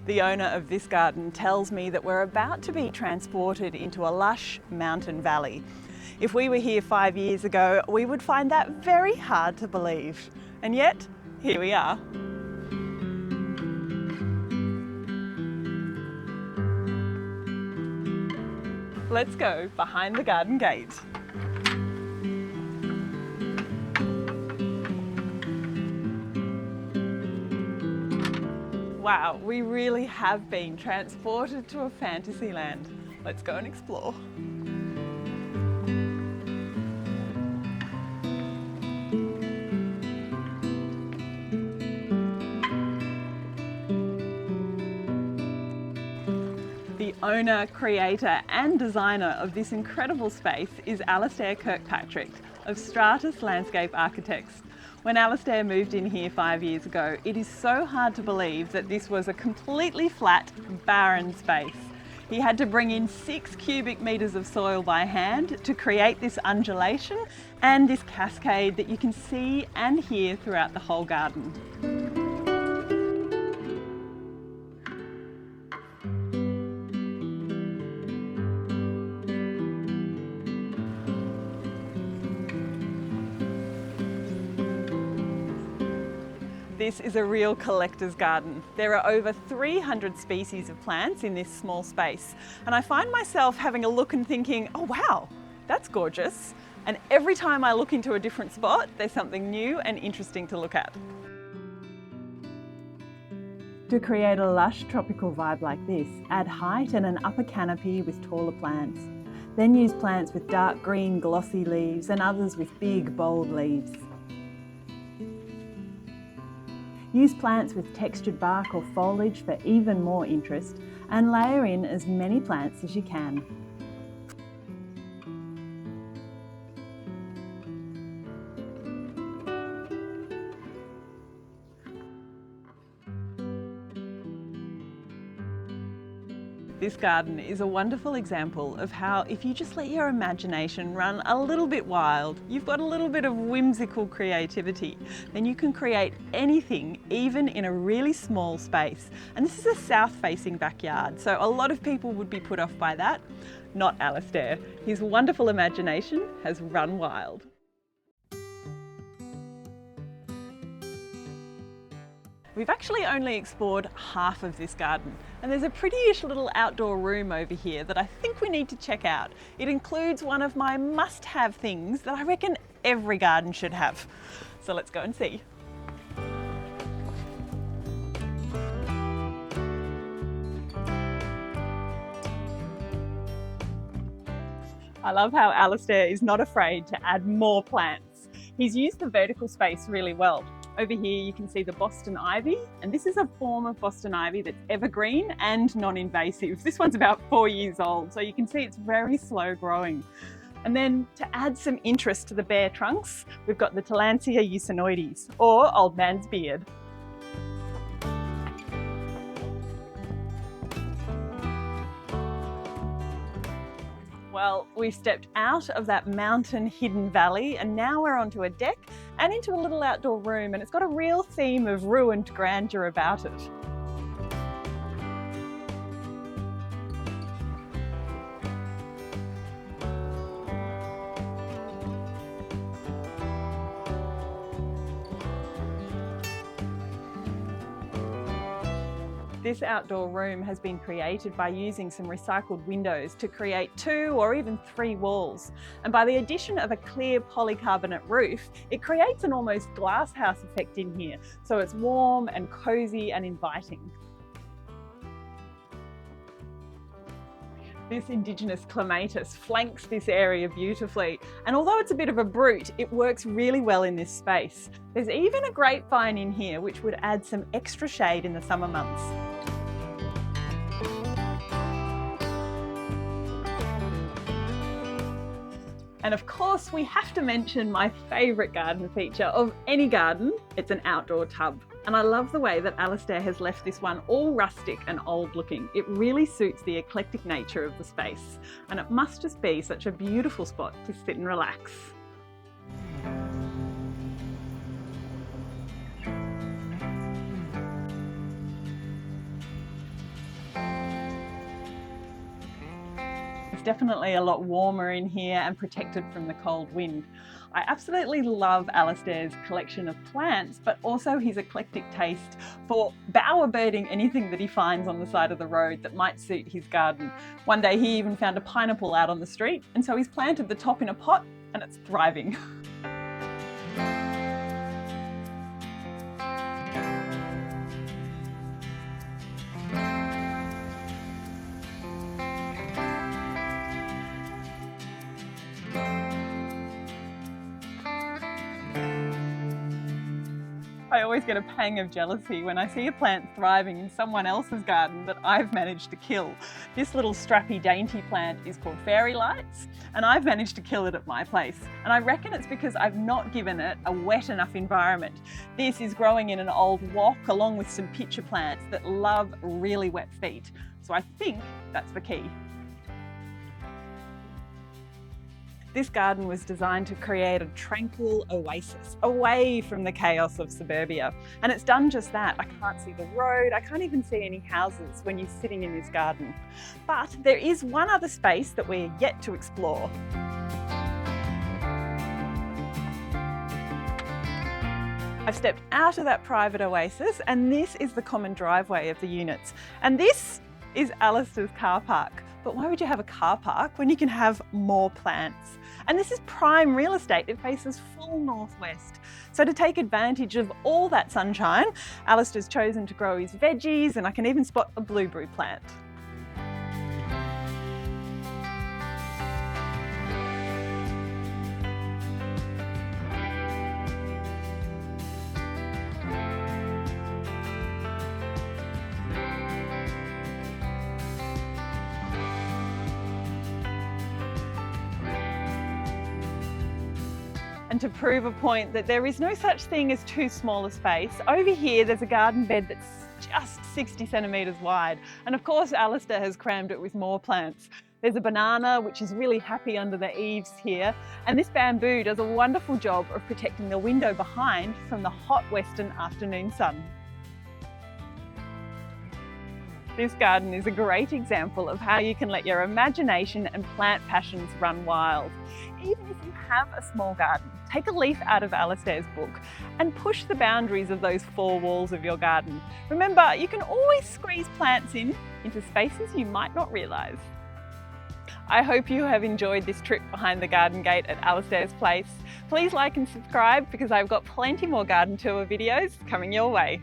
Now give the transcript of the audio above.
The owner of this garden tells me that we're about to be transported into a lush mountain valley. If we were here 5 years ago, we would find that very hard to believe. And yet, here we are. Let's go behind the garden gate. Wow, we really have been transported to a fantasy land. Let's go and explore. The owner, creator and designer of this incredible space is Alistair Kirkpatrick of Stratis Landscape Architects. When Alistair moved in here 5 years ago, it is so hard to believe that this was a completely flat, barren space. He had to bring in 6 cubic metres of soil by hand to create this undulation and this cascade that you can see and hear throughout the whole garden. This is a real collector's garden. There are over 300 species of plants in this small space, and I find myself having a look and thinking, oh wow, that's gorgeous. And every time I look into a different spot, there's something new and interesting to look at. To create a lush tropical vibe like this, add height and an upper canopy with taller plants. Then use plants with dark green glossy leaves and others with big bold leaves. Use plants with textured bark or foliage for even more interest, and layer in as many plants as you can. This garden is a wonderful example of how if you just let your imagination run a little bit wild, you've got a little bit of whimsical creativity, then you can create anything, even in a really small space. And this is a south-facing backyard, so a lot of people would be put off by that. Not Alistair. His wonderful imagination has run wild. We've actually only explored half of this garden, and there's a pretty-ish little outdoor room over here that I think we need to check out. It includes one of my must-have things that I reckon every garden should have. So let's go and see. I love how Alistair is not afraid to add more plants. He's used the vertical space really well. Over here you can see the Boston ivy, and this is a form of Boston ivy that's evergreen and non-invasive. This one's about 4 years old, so you can see it's very slow growing. And then to add some interest to the bare trunks, we've got the Tillandsia usinoides, or old man's beard. Well, we've stepped out of that mountain hidden valley and now we're onto a deck and into a little outdoor room, and it's got a real theme of ruined grandeur about it. This outdoor room has been created by using some recycled windows to create 2 or even 3 walls. And by the addition of a clear polycarbonate roof, it creates an almost glasshouse effect in here. So it's warm and cozy and inviting. This indigenous clematis flanks this area beautifully, and although it's a bit of a brute, it works really well in this space. There's even a grapevine in here which would add some extra shade in the summer months. And of course, we have to mention my favourite garden feature of any garden. It's an outdoor tub. And I love the way that Alistair has left this one all rustic and old looking. It really suits the eclectic nature of the space. And it must just be such a beautiful spot to sit and relax. It's definitely a lot warmer in here and protected from the cold wind. I absolutely love Alistair's collection of plants, but also his eclectic taste for bowerbirding anything that he finds on the side of the road that might suit his garden. One day he even found a pineapple out on the street, and so he's planted the top in a pot and it's thriving. I always get a pang of jealousy when I see a plant thriving in someone else's garden that I've managed to kill. This little strappy dainty plant is called Fairy Lights, and I've managed to kill it at my place. And I reckon it's because I've not given it a wet enough environment. This is growing in an old wok along with some pitcher plants that love really wet feet. So I think that's the key. This garden was designed to create a tranquil oasis away from the chaos of suburbia. And it's done just that. I can't see the road, I can't even see any houses when you're sitting in this garden. But there is one other space that we're yet to explore. I've stepped out of that private oasis, and this is the common driveway of the units. And this is Alistair's car park. But why would you have a car park when you can have more plants? And this is prime real estate. It faces full northwest. So to take advantage of all that sunshine, Alistair's chosen to grow his veggies, and I can even spot a blueberry plant. And to prove a point that there is no such thing as too small a space, over here there's a garden bed that's just 60 centimetres wide. And of course Alistair has crammed it with more plants. There's a banana which is really happy under the eaves here, and this bamboo does a wonderful job of protecting the window behind from the hot western afternoon sun. This garden is a great example of how you can let your imagination and plant passions run wild. Even if you have a small garden, take a leaf out of Alistair's book and push the boundaries of those four walls of your garden. Remember, you can always squeeze plants into spaces you might not realise. I hope you have enjoyed this trip behind the garden gate at Alistair's place. Please like and subscribe because I've got plenty more garden tour videos coming your way.